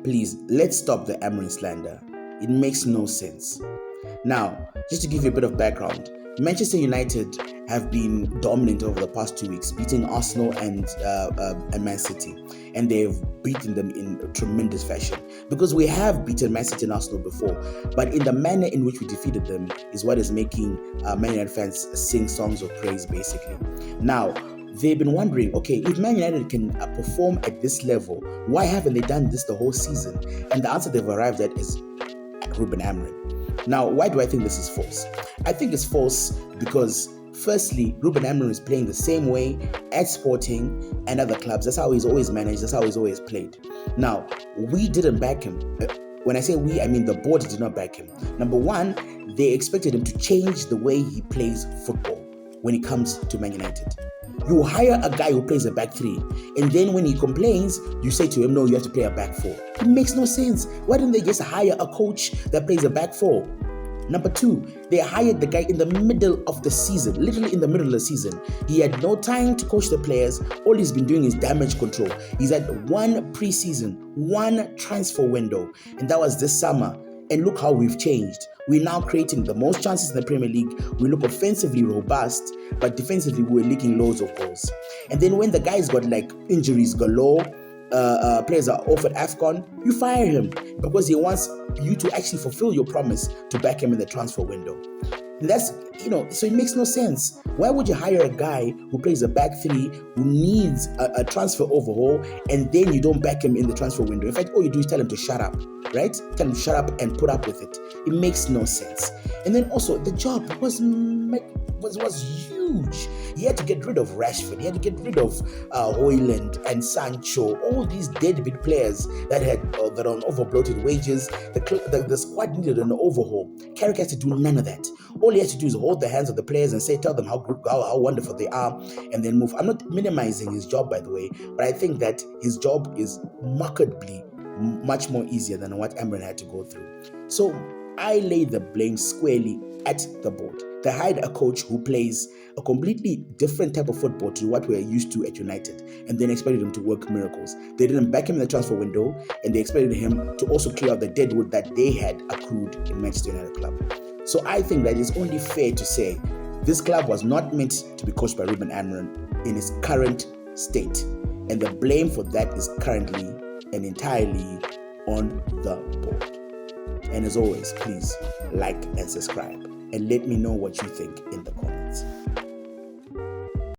Please, let's stop the Amorin slander. It makes no sense. Now, just to give you a bit of background, Manchester United have been dominant over the past 2 weeks, beating Arsenal and Man City, and they've beaten them in tremendous fashion. Because we have beaten Man City and Arsenal before, but in the manner in which we defeated them is what is making Man United fans sing songs of praise, basically. Now, they've been wondering, okay, if Man United can perform at this level, why haven't they done this the whole season? And the answer they've arrived at is Ruben Amorin. Now, why do I think this is false? I think it's false because, firstly, Ruben Amorin is playing the same way at Sporting and other clubs. That's how he's always managed. That's how he's always played. Now, we didn't back him. When I say we, I mean the board did not back him. Number one, they expected him to change the way he plays football when it comes to Man United. You hire a guy who plays a back three, and then when he complains, you say to him, no, you have to play a back four. It makes no sense. Why don't they just hire a coach that plays a back four? Number two, they hired the guy in the middle of the season, literally in the middle of the season. He had no time to coach the players. All he's been doing is damage control. He's had one preseason, one transfer window, and that was this summer. And look how we've changed. We're now creating the most chances in the Premier League. We look offensively robust, but defensively we're leaking loads of goals. And then when the guy's got like injuries galore, players are off at AFCON, you fire him because he wants you to actually fulfill your promise to back him in the transfer window. And that's, so it makes no sense. Why would you hire a guy who plays a back three, who needs a transfer overhaul, and then you don't back him in the transfer window? In fact, all you do is tell him to shut up, right? Tell him to shut up and put up with it. It makes no sense. And then also, the job was huge. He had to get rid of Rashford. He had to get rid of Højlund and Sancho, all these deadbeat players that are on overbloated wages. The squad needed an overhaul. Carrick has to do none of that. All he has to do is hold the hands of the players and tell them how wonderful they are, and then move. I'm not minimizing his job, by the way, but I think that his job is markedly much more easier than what Amorin had to go through. So I lay the blame squarely at the board. They hired a coach who plays a completely different type of football to what we're used to at United, and then expected him to work miracles. They didn't back him in the transfer window, and they expected him to also clear out the deadwood that they had accrued in Manchester United club. So I think that it's only fair to say this club was not meant to be coached by Ruben Amorin in its current state, and the blame for that is currently and entirely on the board. And as always, please like and subscribe, and let me know what you think in the comments.